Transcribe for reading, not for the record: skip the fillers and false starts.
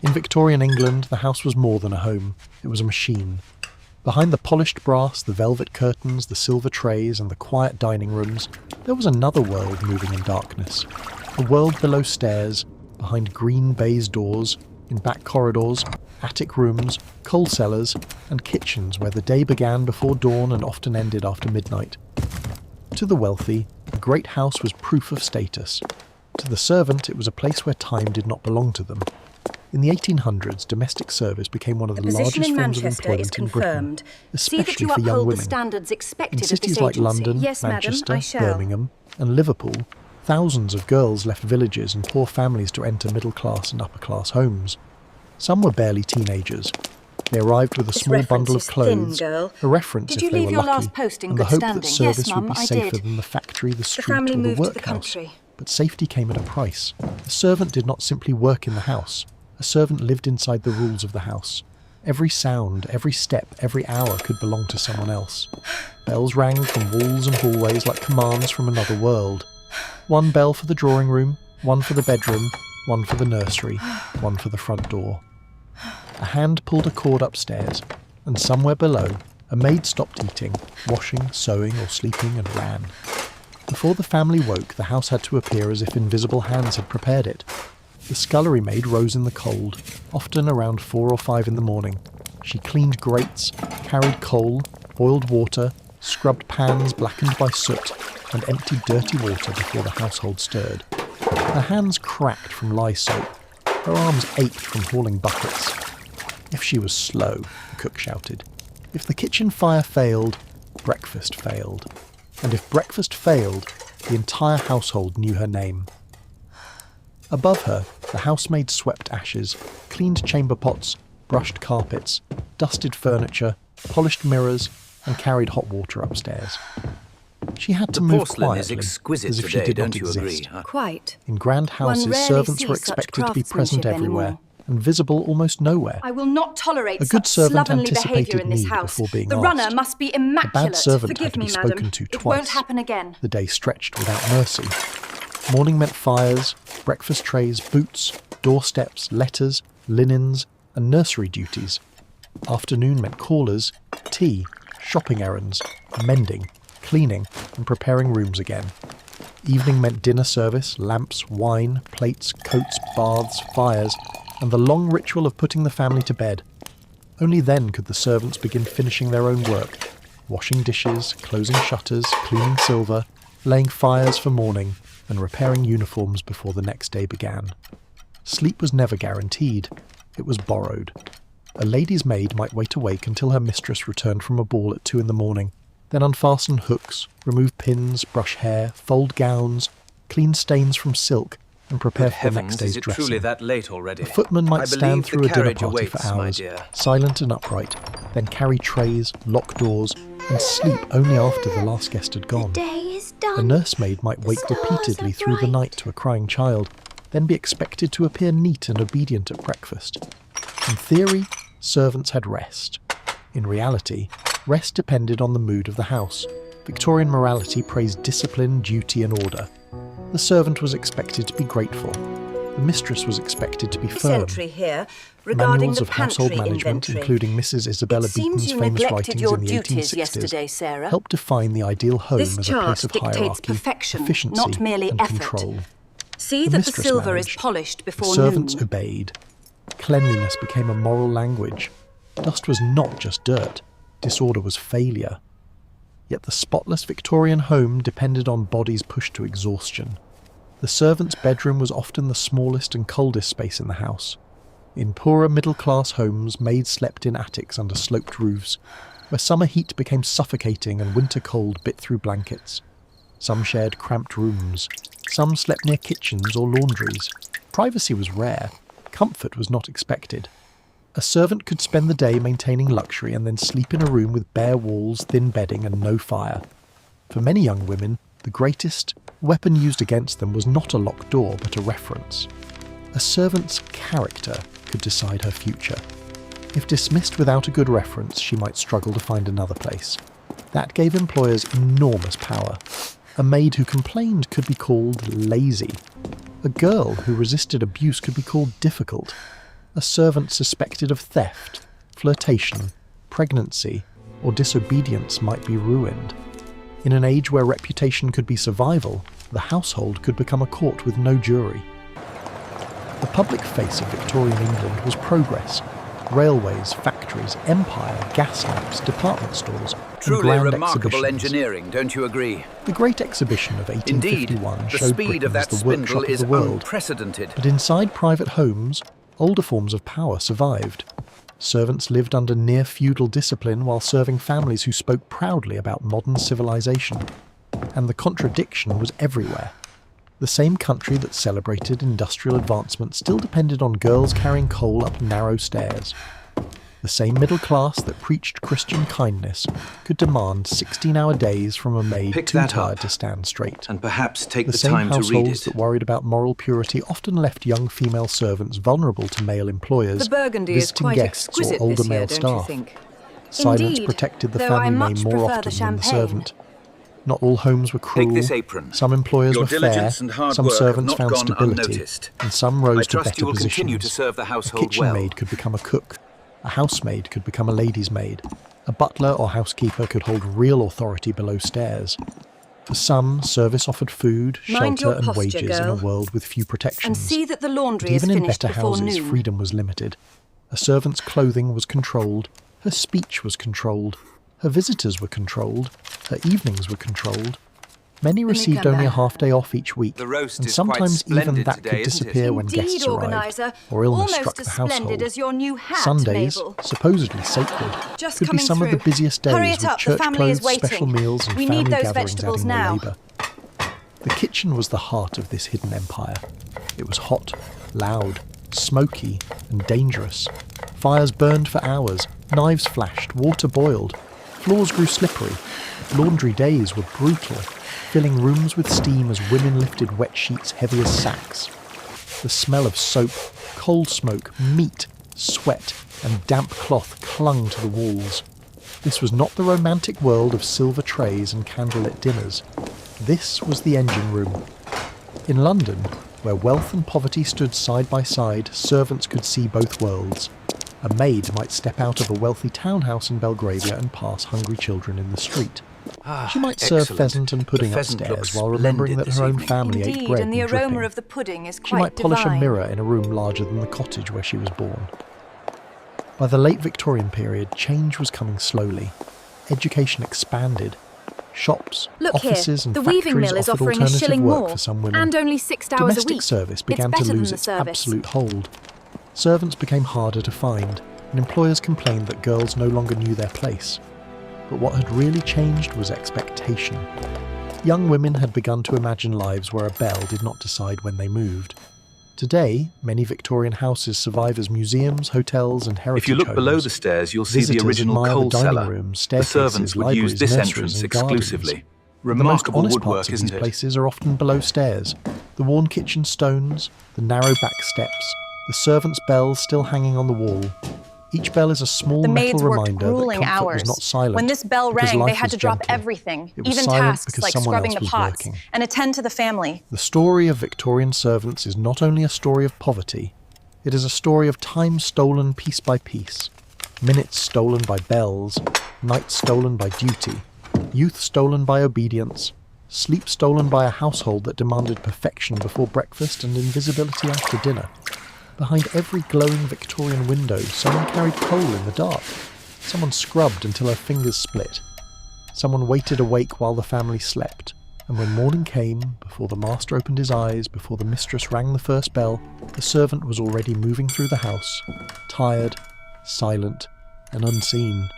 In Victorian England, the house was more than a home. It was a machine. Behind the polished brass, the velvet curtains, the silver trays, and the quiet dining rooms, there was another world moving in darkness. A world below stairs, behind green baize doors, in back corridors, attic rooms, coal cellars, and kitchens where the day began before dawn and often ended after midnight. To the wealthy, a great house was proof of status. To the servant, it was a place where time did not belong to them. In the 1800s, domestic service became one of the largest forms of employment in Britain, especially for young women. In cities like London, Manchester, Birmingham, and Liverpool, thousands of girls left villages and poor families to enter middle-class and upper-class homes. Some were barely teenagers. They arrived with a small bundle of clothes, a reference if they were lucky, and the hope that service would be safer than the factory, the street, or the workhouse. But safety came at a price. The servant did not simply work in the house. A servant lived inside the rules of the house. Every sound, every step, every hour could belong to someone else. Bells rang from walls and hallways like commands from another world. One bell for the drawing room, one for the bedroom, one for the nursery, one for the front door. A hand pulled a cord upstairs, and somewhere below, a maid stopped eating, washing, sewing, or sleeping and ran. Before the family woke, the house had to appear as if invisible hands had prepared it. The scullery maid rose in the cold, often around 4 or 5 in the morning. She cleaned grates, carried coal, boiled water, scrubbed pans blackened by soot, and emptied dirty water before the household stirred. Her hands cracked from lye soap. Her arms ached from hauling buckets. If she was slow, the cook shouted. If the kitchen fire failed, breakfast failed. And if breakfast failed, the entire household knew her name. Above her, the housemaid swept ashes, cleaned chamber pots, brushed carpets, dusted furniture, polished mirrors, and carried hot water upstairs. She had to move quietly, as if she did not exist. Quite. In grand houses, servants were expected to be present everywhere and visible almost nowhere. I will not tolerate a good such servant slovenly behaviour anticipated in this need house. before being The asked. runner must be immaculate. A bad servant had Forgive to be me, spoken madam. to It twice. won't happen again. The day stretched without mercy. Morning meant fires, breakfast trays, boots, doorsteps, letters, linens, and nursery duties. Afternoon meant callers, tea, shopping errands, mending, cleaning, and preparing rooms again. Evening meant dinner service, lamps, wine, plates, coats, baths, fires, and the long ritual of putting the family to bed. Only then could the servants begin finishing their own work, washing dishes, closing shutters, cleaning silver, laying fires for morning, and repairing uniforms before the next day began. Sleep was never guaranteed. It was borrowed. A lady's maid might wait awake until her mistress returned from a ball at 2 in the morning, then unfasten hooks, remove pins, brush hair, fold gowns, clean stains from silk, and prepare for the next day's dressing. Is it truly that late already? A footman might stand through a dinner party for hours, silent and upright, then carry trays, lock doors, and sleep only after the last guest had gone. The day is done. A nursemaid might wake repeatedly through the night to a crying child, then be expected to appear neat and obedient at breakfast. In theory, servants had rest. In reality, rest depended on the mood of the house. Victorian morality praised discipline, duty, and order. The servant was expected to be grateful. The mistress was expected to be firm. Here, regarding Manuals the of household management, including Mrs. Isabella Beeton's famous writings in the 1860s, helped define the ideal home as a place of hierarchy, efficiency, not merely and effort. control. See that the silver is polished before servants noon. obeyed. Cleanliness became a moral language. Dust was not just dirt. Disorder was failure. Yet the spotless Victorian home depended on bodies pushed to exhaustion. The servant's bedroom was often the smallest and coldest space in the house. In poorer middle-class homes, maids slept in attics under sloped roofs, where summer heat became suffocating and winter cold bit through blankets. Some shared cramped rooms. Some slept near kitchens or laundries. Privacy was rare. Comfort was not expected. A servant could spend the day maintaining luxury and then sleep in a room with bare walls, thin bedding, and no fire. For many young women, the greatest weapon used against them was not a locked door, but a reference. A servant's character could decide her future. If dismissed without a good reference, she might struggle to find another place. That gave employers enormous power. A maid who complained could be called lazy. A girl who resisted abuse could be called difficult. A servant suspected of theft, flirtation, pregnancy, or disobedience might be ruined. In an age where reputation could be survival, the household could become a court with no jury. The public face of Victorian England was progress. Railways, factories, empire, gas lamps, department stores, Truly and grand remarkable exhibitions. engineering, don't you agree? The Great Exhibition of 1851 Indeed, the showed speed Britain of that as the workshop spindle of is the world. unprecedented. But inside private homes, older forms of power survived. Servants lived under near-feudal discipline while serving families who spoke proudly about modern civilization. And the contradiction was everywhere. The same country that celebrated industrial advancement still depended on girls carrying coal up narrow stairs. The same middle class that preached Christian kindness could demand 16-hour days from a maid Pick too that tired up, to stand straight. and perhaps take The the same time to read households it. that worried about moral purity often left young female servants vulnerable to male employers, The burgundy is visiting quite guests or exquisite older this year, male don't you staff. think? Silence Indeed, protected the though I family name much more prefer the often than the champagne. servant. Not all homes were cruel. Take this apron. Some employers Your were fair, diligence and hard some work have servants not found gone stability, unnoticed. and some I rose to trust better you will positions. continue to serve the A household kitchen well. maid could become a cook. A housemaid could become a lady's maid. A butler or housekeeper could hold real authority below stairs. For some, service offered food, Mind shelter your and posture, wages in a girl. world with few protections. And see that the But laundry is even in finished better before houses, noon. freedom was limited. A servant's clothing was controlled, her speech was controlled, her visitors were controlled, her evenings were controlled. Many received come only a back. half day off each week, The roast and is quite sometimes even splendid that today, could isn't it? disappear when Indeed, guests arrived, organiser. or illness Almost struck the as splendid household. as your new hat, Sundays, Mabel. supposedly sacred, Just could be coming some of the through. busiest days Hurry it with up, the church family is clothes, special waiting. meals, and We family need those gatherings vegetables adding more now. labour. The kitchen was the heart of this hidden empire. It was hot, loud, smoky, and dangerous. Fires burned for hours, knives flashed, water boiled, floors grew slippery, laundry days were brutal, filling rooms with steam as women lifted wet sheets heavy as sacks. The smell of soap, coal smoke, meat, sweat, and damp cloth clung to the walls. This was not the romantic world of silver trays and candlelit dinners. This was the engine room. In London, where wealth and poverty stood side by side, servants could see both worlds. A maid might step out of a wealthy townhouse in Belgravia and pass hungry children in the street. She might serve excellent. pheasant and pudding The pheasant upstairs looks while remembering splendid that her this own evening. family ate Indeed, bread and the and aroma dripping. of the pudding is She might quite polish a divine. mirror in a room larger than the cottage where she was born. By the late Victorian period, change was coming slowly. Education expanded. Shops, Look offices here, and the factories weaving mill is offered offering a alternative shilling work more, for some women. and only 6 hours a Domestic week. service It's began better to than lose the its service. absolute hold. Servants became harder to find, and employers complained that girls no longer knew their place. But what had really changed was expectation. Young women had begun to imagine lives where a bell did not decide when they moved. Today, many Victorian houses survive as museums, hotels, and heritage If you look homes. below the stairs, you'll see the Visitors original admire coal the dining cellar. rooms, The staircases, servants would use libraries, this nurseries, entrance and gardens. exclusively. The most Remarkable honest woodwork, parts of isn't these it? places are often below stairs. The worn kitchen stones, the narrow back steps, the servants' bells still hanging on the wall. Each bell is a small The metal maids worked reminder that grueling comfort hours. was not silent. When this bell because rang, they life had was to drop gentle. everything, It was even silent tasks because like someone scrubbing else the was pots, working. and attend to the family. The story of Victorian servants is not only a story of poverty, it is a story of time stolen piece by piece, minutes stolen by bells, nights stolen by duty, youth stolen by obedience, sleep stolen by a household that demanded perfection before breakfast and invisibility after dinner. Behind every glowing Victorian window, someone carried coal in the dark. Someone scrubbed until her fingers split. Someone waited awake while the family slept. And when morning came, before the master opened his eyes, before the mistress rang the first bell, the servant was already moving through the house, tired, silent, and unseen.